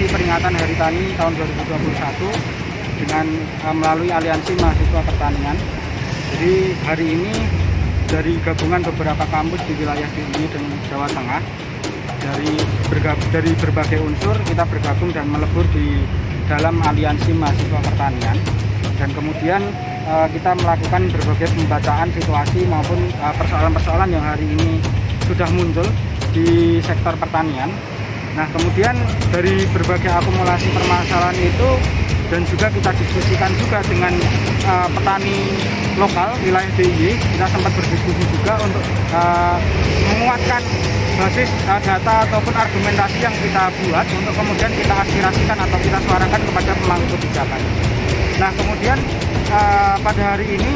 memperingati peringatan Hari Tani tahun 2021 dengan melalui Aliansi Mahasiswa Pertanian. Jadi hari ini dari gabungan beberapa kampus di wilayah DIY dan Jawa Tengah, dari berbagai unsur kita bergabung dan melebur di dalam Aliansi Mahasiswa Pertanian, dan kemudian kita melakukan berbagai pembacaan situasi maupun persoalan-persoalan yang hari ini sudah muncul di sektor pertanian. Nah, kemudian dari berbagai akumulasi permasalahan itu dan juga kita diskusikan juga dengan petani lokal wilayah DIY, kita sempat berdiskusi juga untuk menguatkan basis data ataupun argumentasi yang kita buat untuk kemudian kita aspirasikan atau kita suarakan kepada pemangku kebijakan. Nah, kemudian pada hari ini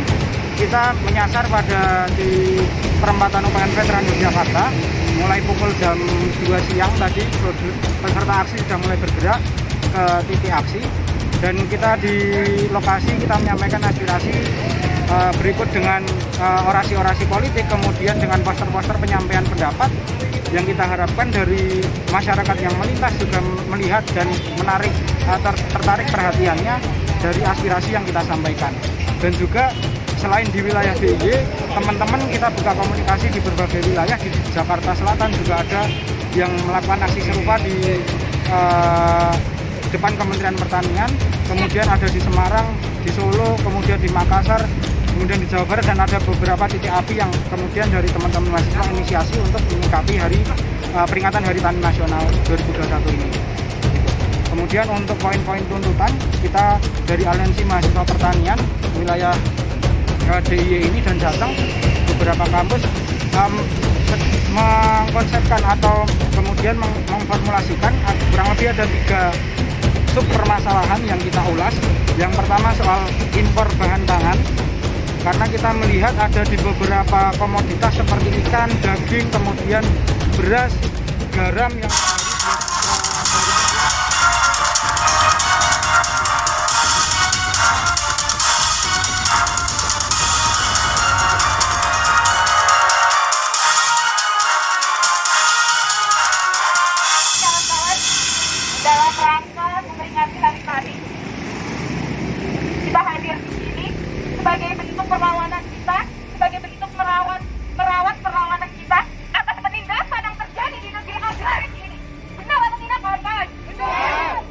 kita menyasar pada di perempatan UPN Veteran Yogyakarta, mulai pukul jam 2 siang tadi peserta aksi sudah mulai bergerak ke titik aksi, dan kita di lokasi kita menyampaikan aspirasi berikut dengan orasi-orasi politik, kemudian dengan poster-poster penyampaian pendapat yang kita harapkan dari masyarakat yang melintas juga melihat dan menarik tertarik perhatiannya dari aspirasi yang kita sampaikan. Dan juga selain di wilayah DIY, teman-teman kita buka komunikasi di berbagai wilayah. Di Jakarta Selatan juga ada yang melakukan aksi serupa di depan Kementerian Pertanian, kemudian ada di Semarang, di Solo, kemudian di Makassar, kemudian di Jawa Barat, dan ada beberapa titik api yang kemudian dari teman-teman mahasiswa inisiasi untuk menyikapi peringatan Hari Tani Nasional 2021 ini. Kemudian untuk poin-poin tuntutan, kita dari Aliansi Mahasiswa Pertanian wilayah DIY ini dan Jateng, beberapa kampus mengkonsepkan atau kemudian memformulasikan kurang lebih ada 3 sub permasalahan yang kita ulas. Yang pertama soal impor bahan pangan, karena kita melihat ada di beberapa komoditas seperti ikan, daging, kemudian beras, garam yang dalam rangka memperingati Hari Tani. Kita hadir di sini sebagai bentuk perlawanan kita, sebagai bentuk merawat perlawanan kita atas penindasan yang terjadi di negeri agraris ini. Benar atau tidak, kawan-kawan? Benar.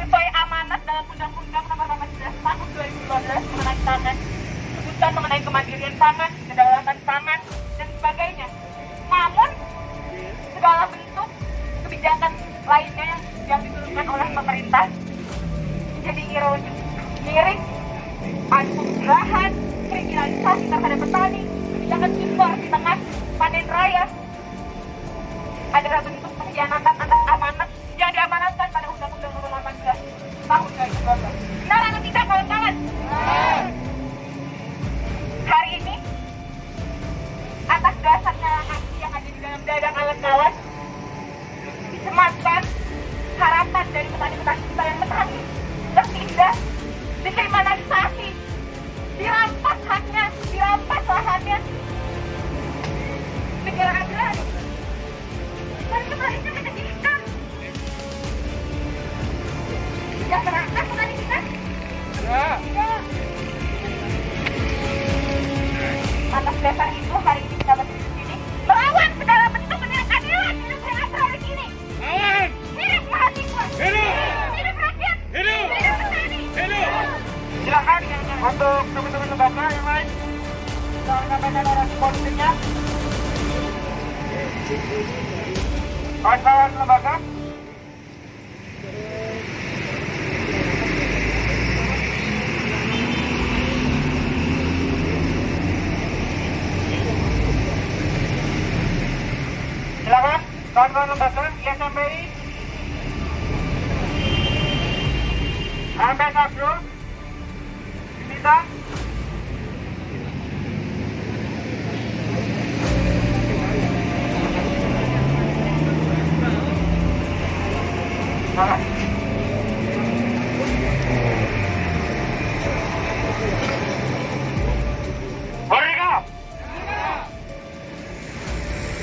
Sesuai amanat dalam Undang-Undang Nomor 18 Tahun 2012 mengenai pangan, sebutkan mengenai kemandirian pangan, kedaulatan pangan, dan sebagainya. Namun segala bentuk kebijakan lainnya yang diturunkan oleh pemerintah menjadi ironi, miring, anti-pemurahan, kriminalisasi terhadap petani, kebijakan impor di tengah panen raya adalah bentuk pengkhianatan atas amanat yang diamanatkan pada Undang-Undang Nomor 18 Tahun 2012. Benar atau tidak, kawan-kawan? Hari ini atas dasarnya aksi yang ada di dalam dada kawan-kawan, disematkan harapan dari petani-petani kita yang petani tertindas, dikriminalisasi, dirampas haknya, dirampas lahannya, negara agraris. Dan kemarinnya menyedihkan. Tidak serahkan petani kita? Tidak. Atas dasar itu hari ini kita berdiri di sini melawan segala bentuk ketidakadilan di negeri agraris ini. Hidup mahasiswa. Hidup rakyat. Hidup petani. Silakan untuk teman-teman lembaga yang lain kita menyampaikan orasi politiknya. Kawan-kawan lembaga. Silakan kawan-kawan lembaga ISMPI, AMPS Agro, diminta Merdeka!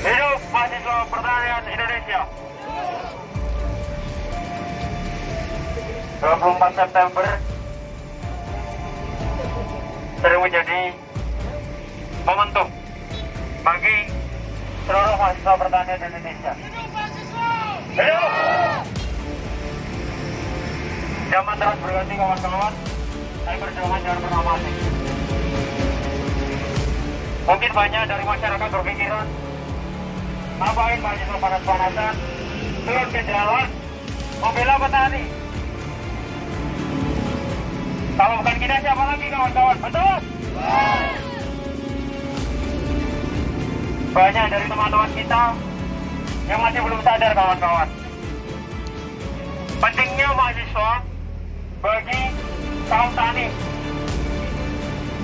Hidup mahasiswa pertanian Indonesia! 24 September sering menjadi momentum bagi seluruh mahasiswa pertanian di Indonesia. Hidup! Zaman terus berganti kawan-kawan, tapi perjuangan jangan pernah mati. Mungkin banyak dari masyarakat berpikiran, ngapain mahasiswa panas-panasan turun ke jalan membela petani. Kalau bukan kita siapa lagi kawan-kawan? Betul? Banyak dari teman-teman kita yang masih belum sadar kawan-kawan. Pentingnya mahasiswa bagi kaum tani.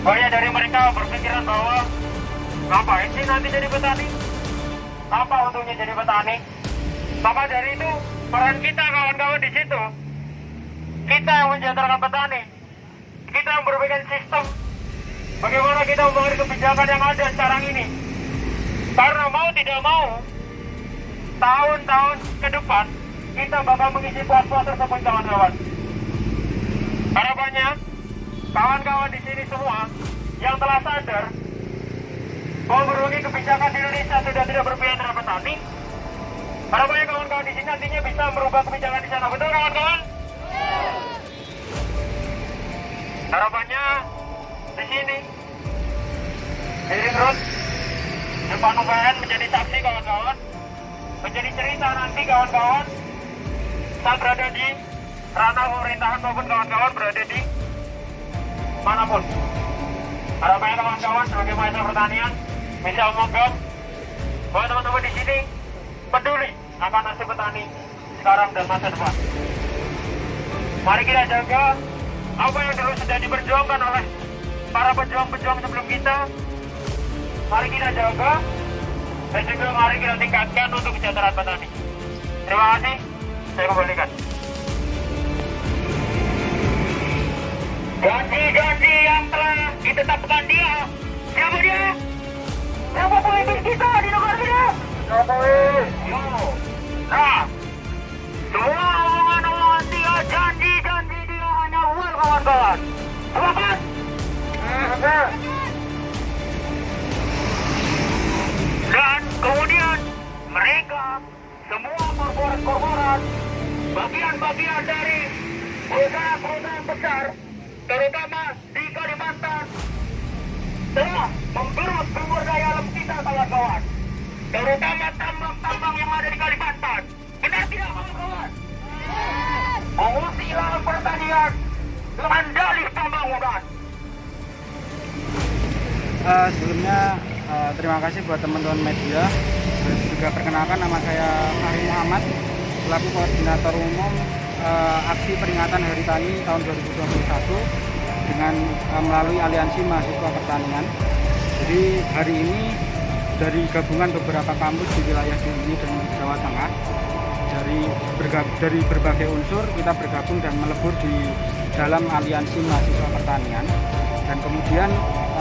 Banyak dari mereka berpikiran bahwa ngapain sih nanti jadi petani? Apa untungnya jadi petani? Maka dari itu peran kita kawan-kawan di situ. Kita yang mensejahterakan petani. Kita yang berpikir sistem. Bagaimana kita membangun kebijakan yang ada sekarang ini? Karena mau tidak mau, tahun-tahun ke depan kita bakal mengisi pos-pos tersebut kawan-kawan. Harapannya kawan-kawan di sini semua yang telah sadar bahwa berbagai kebijakan di Indonesia sudah tidak berpihak terhadap petani. Harapannya kawan-kawan di sini nantinya bisa merubah kebijakan di sana. Betul kawan-kawan? Harapannya di sini Ring Road depan UPN menjadi saksi kawan-kawan, menjadi cerita nanti kawan-kawan saat berada di ranah pemerintahan maupun kawan-kawan berada di manapun. Harapannya kawan-kawan sebagai mahasiswa pertanian bisa memegang bahwa teman-teman di sini peduli akan nasib petani sekarang dan masa depan. Mari kita jaga apa yang dulu sudah diperjuangkan oleh para pejuang-pejuang sebelum kita. Mari kita jaga dan juga mari kita tingkatkan untuk kesejahteraan petani. Terima kasih, saya kembalikan. Janji-janji yang telah ditetapkan dia. Siapa dia? Siapa pemimpin kita di negara kita? Jokowi. Yo. Nah, semua omongan-omongan dia, janji-janji dia hanya uang kawan-kawan. Sepakat? Dan kemudian mereka semua korporat-korporat, bagian-bagian dari perusahaan-perusahaan besar, terutama di Kalimantan, telah menggerus sumber daya alam kita kawan-kawan, terutama tambang-tambang yang ada di Kalimantan. Benar tidak kawan-kawan? Mengusir lahan pertanian dengan dalih tambang hutan. Sebelumnya terima kasih buat teman-teman media. Juga perkenalkan, nama saya Fahri Muhammad, selaku koordinator umum aksi peringatan Hari Tani tahun 2021 dengan melalui Aliansi Mahasiswa Pertanian. Jadi hari ini dari gabungan beberapa kampus di wilayah DIY dan Jawa Tengah, dari berbagai unsur kita bergabung dan melebur di dalam Aliansi Mahasiswa Pertanian. Dan kemudian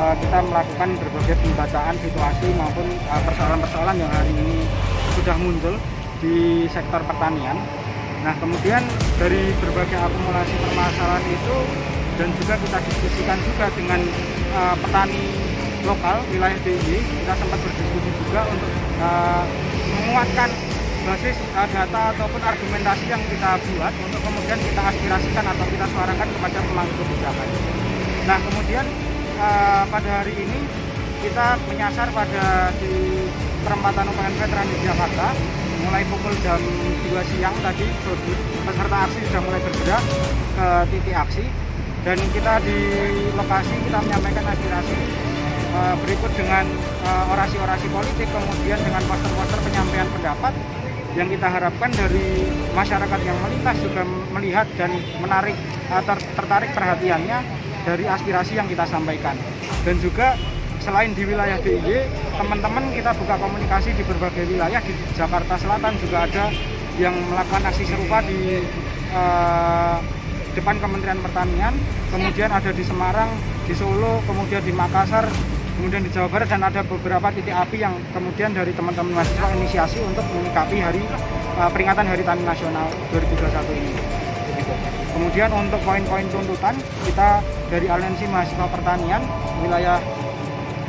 kita melakukan berbagai pembacaan situasi maupun persoalan-persoalan yang hari ini sudah muncul di sektor pertanian. Nah, kemudian dari berbagai akumulasi permasalahan itu dan juga kita diskusikan juga dengan petani lokal wilayah DIY, kita sempat berdiskusi juga untuk menguatkan basis data ataupun argumentasi yang kita buat untuk kemudian kita aspirasikan atau kita suarakan kepada pemangku kebijakan. Nah, kemudian pada hari ini kita menyasar pada di perempatan UPN Veteran di Jakarta. Mulai pukul jam 2 siang tadi peserta aksi sudah mulai bergerak ke titik aksi, dan kita di lokasi kita menyampaikan aspirasi berikut dengan orasi-orasi politik, kemudian dengan poster-poster penyampaian pendapat yang kita harapkan dari masyarakat yang melintas juga melihat dan menarik tertarik perhatiannya dari aspirasi yang kita sampaikan. Dan juga selain di wilayah DIY, teman-teman kita buka komunikasi di berbagai wilayah. Di Jakarta Selatan juga ada yang melakukan aksi serupa di depan Kementerian Pertanian, kemudian ada di Semarang, di Solo, kemudian di Makassar, kemudian di Jawa Barat, dan ada beberapa titik api yang kemudian dari teman-teman mahasiswa inisiasi untuk menyikapi peringatan Hari Tani Nasional 2021 ini. gitu. Kemudian untuk poin-poin tuntutan kita dari Aliansi Mahasiswa Pertanian wilayah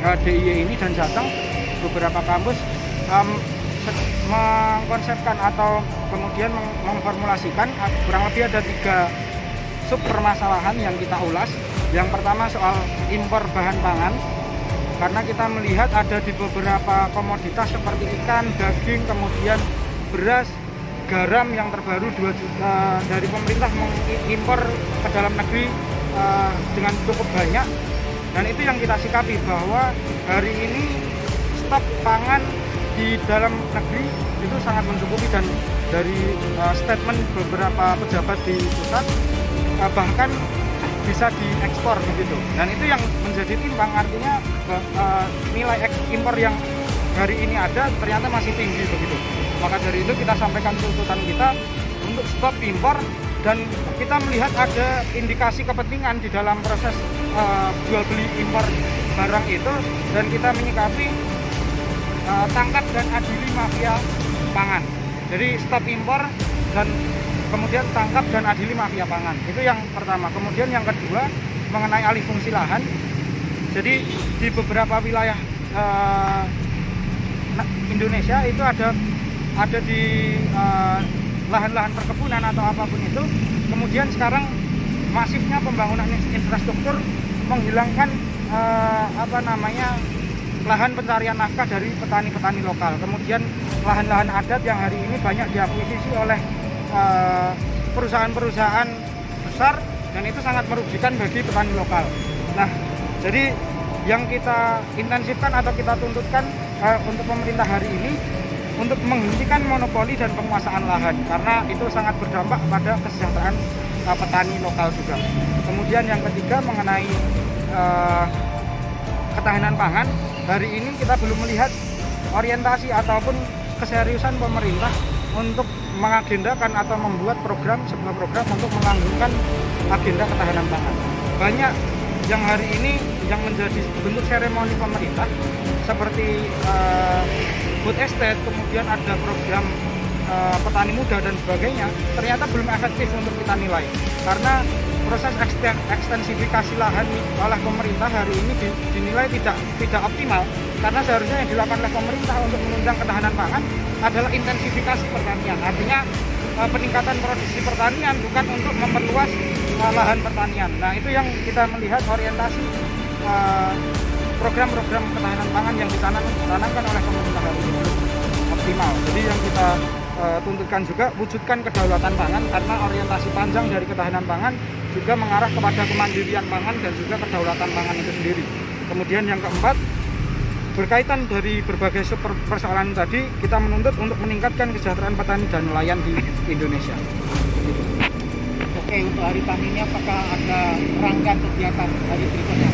DIY ini dan Jateng, beberapa kampus mengkonsepkan atau kemudian memformulasikan kurang lebih ada 3 sub permasalahan yang kita ulas. Yang pertama soal impor bahan pangan, karena kita melihat ada di beberapa komoditas seperti ikan, daging, kemudian beras, garam yang terbaru 2 juta dari pemerintah mengimpor ke dalam negeri dengan cukup banyak, dan itu yang kita sikapi bahwa hari ini stok pangan di dalam negeri itu sangat mencukupi, dan dari statement beberapa pejabat di pusat bahkan bisa diekspor begitu, dan itu yang menjadi timbang, artinya nilai impor yang hari ini ada ternyata masih tinggi begitu. Maka dari itu kita sampaikan tuntutan kita untuk stop impor, dan kita melihat ada indikasi kepentingan di dalam proses jual beli impor barang itu, dan kita menyikapi tangkap dan adili mafia pangan. Jadi stop impor dan kemudian tangkap dan adili mafia pangan. Itu yang pertama. Kemudian yang kedua mengenai alih fungsi lahan. Jadi di beberapa wilayah Indonesia itu ada di lahan-lahan perkebunan atau apapun itu. Kemudian sekarang masifnya pembangunan infrastruktur menghilangkan lahan pencarian nafkah dari petani-petani lokal. Kemudian lahan-lahan adat yang hari ini banyak diakuisisi oleh perusahaan-perusahaan besar, dan itu sangat merugikan bagi petani lokal. Nah, jadi yang kita intensifkan atau kita tuntutkan untuk pemerintah hari ini untuk menghentikan monopoli dan penguasaan lahan, karena itu sangat berdampak pada kesejahteraan petani lokal juga. Kemudian yang ketiga mengenai ketahanan pangan, hari ini kita belum melihat orientasi ataupun keseriusan pemerintah untuk mengagendakan atau membuat sebuah program untuk menangguhkan agenda ketahanan pangan. Banyak yang hari ini yang menjadi bentuk seremoni pemerintah seperti food estate, kemudian ada program petani muda dan sebagainya, ternyata belum efektif untuk kita nilai, karena proses ekstensifikasi lahan oleh pemerintah hari ini dinilai tidak optimal, karena seharusnya yang dilakukan oleh pemerintah untuk menunjang ketahanan pangan adalah intensifikasi pertanian, artinya peningkatan produksi pertanian, bukan untuk memperluas lahan pertanian. Nah, itu yang kita melihat orientasi program-program ketahanan pangan yang ditanamkan oleh pemerintah hari ini belum optimal. Jadi yang kita tuntutkan juga wujudkan kedaulatan pangan, karena orientasi panjang dari ketahanan pangan juga mengarah kepada kemandirian pangan dan juga kedaulatan pangan itu sendiri. Kemudian yang keempat, berkaitan dari berbagai persoalan tadi, kita menuntut untuk meningkatkan kesejahteraan petani dan nelayan di Indonesia. Oke, untuk hari tani ini apakah ada rangkaian kegiatan hari berikutnya?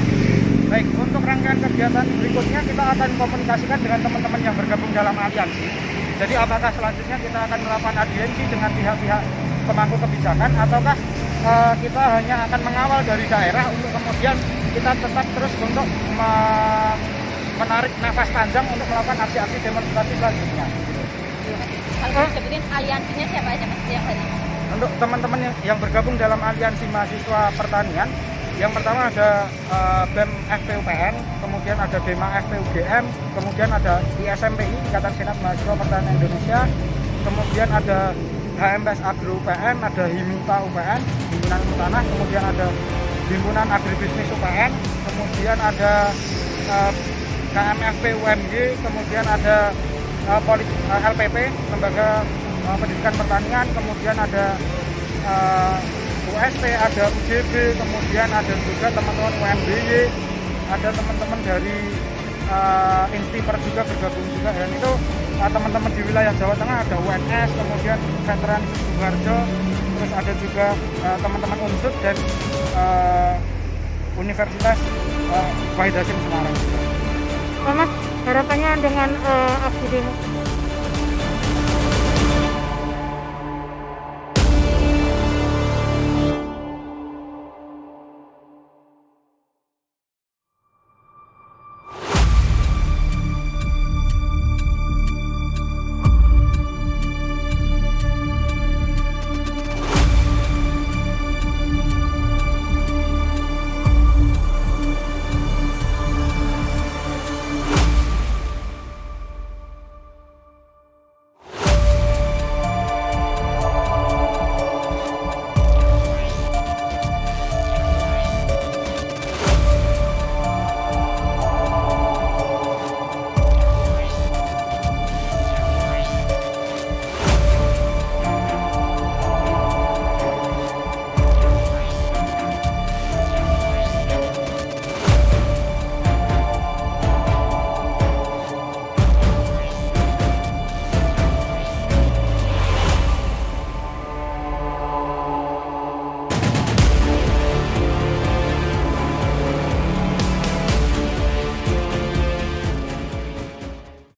Baik, untuk rangkaian kegiatan berikutnya kita akan komunikasikan dengan teman-teman yang bergabung dalam aliansi. Jadi apakah selanjutnya kita akan melakukan audiensi dengan pihak-pihak pemangku kebijakan, ataukah kita hanya akan mengawal dari daerah untuk kemudian kita tetap terus untuk menarik nafas panjang untuk melakukan aksi-aksi demonstrasi selanjutnya. Kalau disebutin aliansinya siapa aja Mas yang hari ini? Untuk teman-teman yang bergabung dalam Aliansi Mahasiswa Pertanian, yang pertama ada BEM FPUPN, kemudian ada DEMA FPUGM, kemudian ada ISMPI, Ikatan Senat Mahasiswa Pertanian Indonesia, kemudian ada HMPS Agro UPN, ada HIMITA UPN, Himpunan Tanah, kemudian ada Himpunan Agribisnis UPN, kemudian ada KMFP UMG, kemudian ada LPP, Lembaga Pendidikan Pertanian, kemudian ada UST, ada UJB, kemudian ada juga teman-teman UMBY, ada teman-teman dari Instiper juga bergabung juga, dan itu teman-teman di wilayah Jawa Tengah ada UNS, kemudian Veteran Suharjo, terus ada juga teman-teman UNSUD dan Universitas Wahid Hasim Semarang. Mas, harapannya dengan aksi demo